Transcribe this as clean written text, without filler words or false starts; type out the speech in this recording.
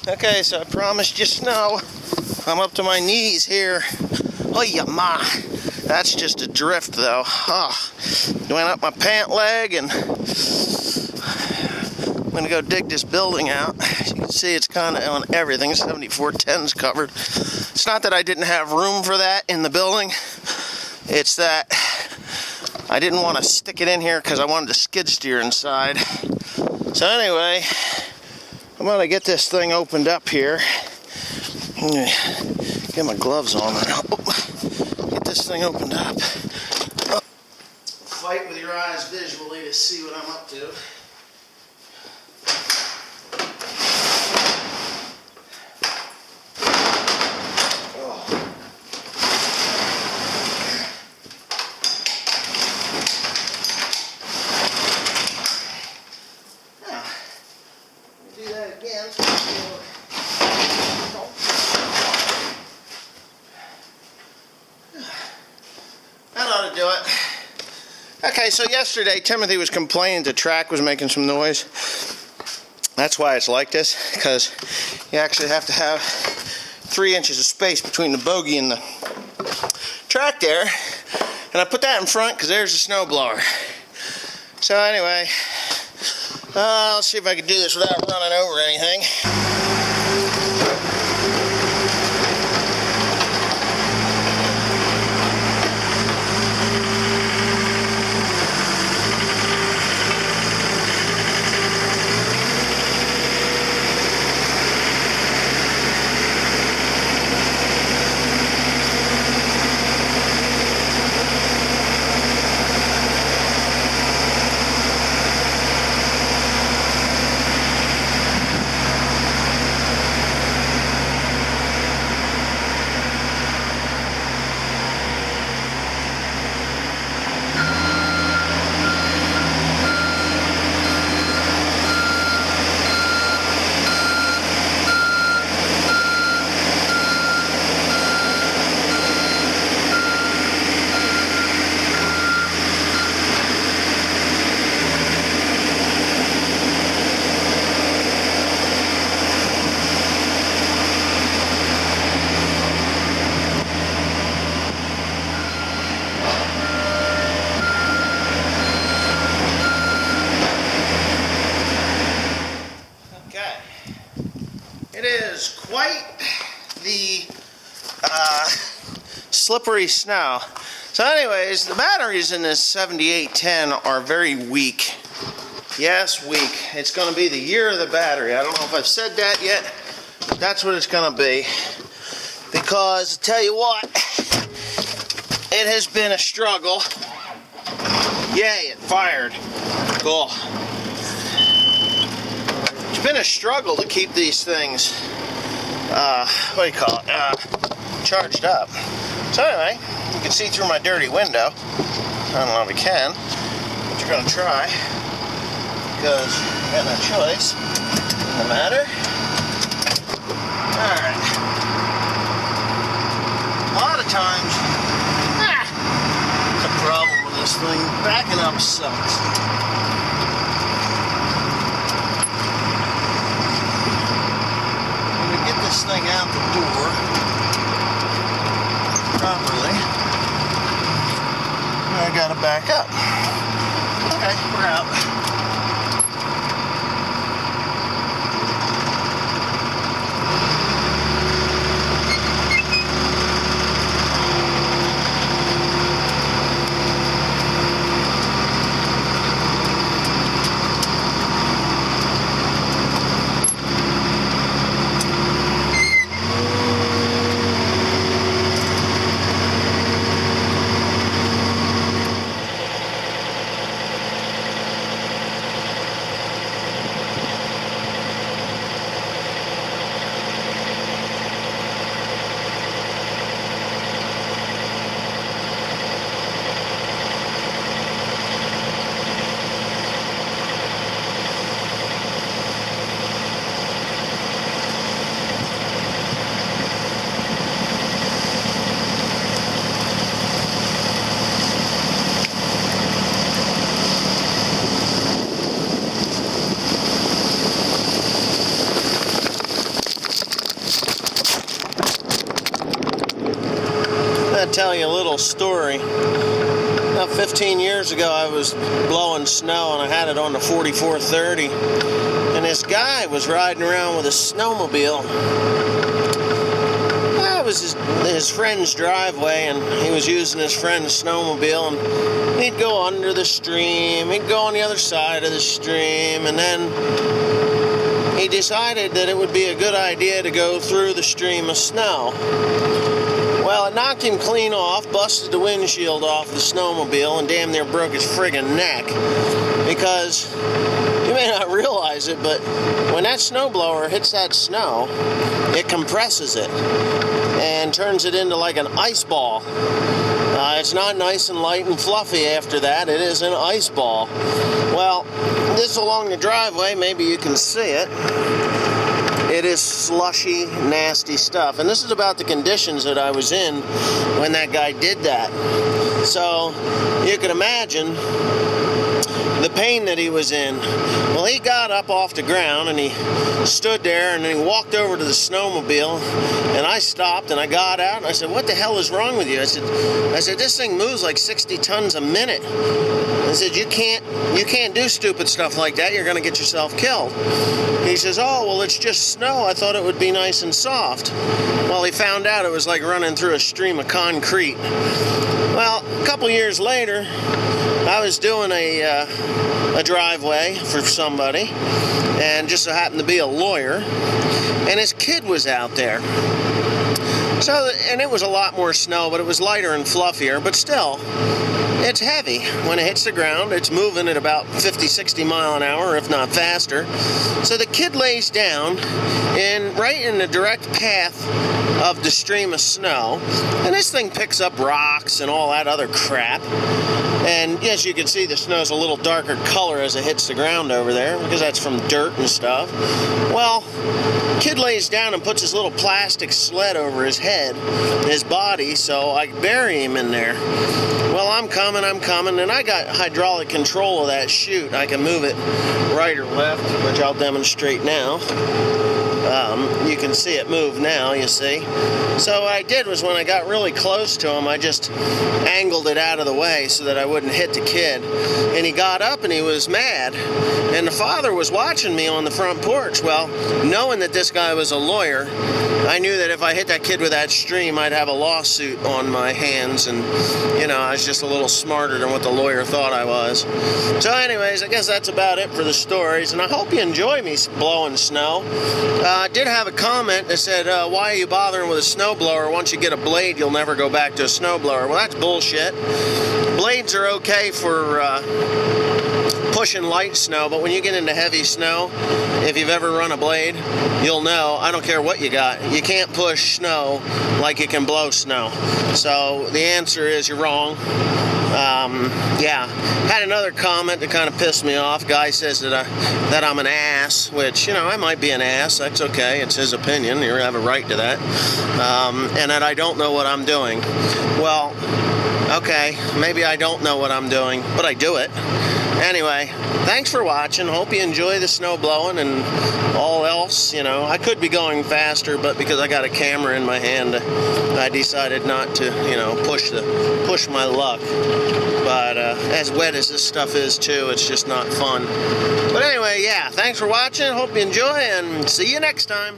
Okay, so I promised you snow. I'm up to my knees here. Oh yeah, ma. That's just a drift though. Went up my pant leg and I'm gonna go dig this building out. As you can see, it's kind of on everything. 7410's covered. It's not that I didn't have room for that in the building. It's that I didn't want to stick it in here because I wanted to skid steer inside. So anyway, I'm gonna get this thing opened up here. Get my gloves on now. Get this thing opened up. Fight with your eyes visually to see what I'm up to. Do it. Okay, so yesterday Timothy was complaining the track was making some noise. That's why it's like this, because you actually have to have 3 inches of space between the bogey and the track there. And I put that in front because there's the snow blower. So anyway, I'll see if I can do this without running over anything. It is quite the slippery snow. So anyways, the batteries in this 7810 are very weak. Yes, weak. It's going to be the year of the battery. I don't know if I've said that yet, but that's what it's going to be. Because, I tell you what, it has been a struggle. Yay, it fired. Cool. It's been a struggle to keep these things, charged up. So anyway, you can see through my dirty window. I don't know if you can, but you're going to try, because you got no choice in the matter. Alright. A lot of times, there's a problem with this thing. Backing up sucks. This thing out the door properly. I gotta back up. Okay, we're out. little story. About 15 years ago, I was blowing snow, and I had it on the 4430. And this guy was riding around with a snowmobile. It was his friend's driveway, and he was using his friend's snowmobile, and he'd go under the stream, he'd go on the other side of the stream, and then he decided that it would be a good idea to go through the stream of snow. Well, it knocked him clean off, busted the windshield off the snowmobile, and damn near broke his friggin' neck. Because, you may not realize it, but when that snowblower hits that snow, it compresses it and turns it into like an ice ball. It's not nice and light and fluffy after that. It is an ice ball. Well, this along the driveway, maybe you can see it. It is slushy, nasty stuff. And this is about the conditions that I was in when that guy did that. So you can imagine the pain that he was in. Well, he got up off the ground and he stood there, and then he walked over to the snowmobile, and I stopped and I got out and I said, "What the hell is wrong with you?" I said, "This thing moves like 60 tons a minute." I said, you can't do stupid stuff like that. You're going to get yourself killed." He says, "Oh, well, it's just snow. I thought it would be nice and soft." Well, he found out it was like running through a stream of concrete. Well, a couple years later, I was doing a driveway for somebody, and just so happened to be a lawyer, and his kid was out there. So, and it was a lot more snow, but it was lighter and fluffier, but still, it's heavy. When it hits the ground, it's moving at about 50, 60 mile an hour, if not faster. So the kid lays down right in the direct path of the stream of snow, and this thing picks up rocks and all that other crap. And yes, you can see the snow's a little darker color as it hits the ground over there, because that's from dirt and stuff. Well, kid lays down and puts his little plastic sled over his head, his body, so I bury him in there. Well, I'm coming, and I got hydraulic control of that chute. I can move it right or left, which I'll demonstrate now. You can see it move now, you see. So what I did was, when I got really close to him, I just angled it out of the way so that I wouldn't hit the kid. And he got up and he was mad. And the father was watching me on the front porch. Well, knowing that this guy was a lawyer, I knew that if I hit that kid with that stream, I'd have a lawsuit on my hands. And, you know, I was just a little smarter than what the lawyer thought I was. So anyways, I guess that's about it for the stories. And I hope you enjoy me blowing snow. I did have a comment that said, "Why are you bothering with a snowblower? Once you get a blade, you'll never go back to a snowblower." Well, that's bullshit. Blades are okay for pushing light snow, but when you get into heavy snow, if you've ever run a blade, you'll know, I don't care what you got, you can't push snow like you can blow snow. So the answer is you're wrong. Yeah, had another comment that kind of pissed me off. Guy says that I'm an ass, which, you know, I might be an ass. That's okay. It's his opinion. You have a right to that. And that I don't know what I'm doing. Well, okay, maybe I don't know what I'm doing, but I do it. Anyway, thanks for watching. Hope you enjoy the snow blowing and all else. You know, I could be going faster, but because I got a camera in my hand, I decided not to, you know, push my luck. But as wet as this stuff is too, it's just not fun. But anyway, yeah, thanks for watching. Hope you enjoy, and see you next time.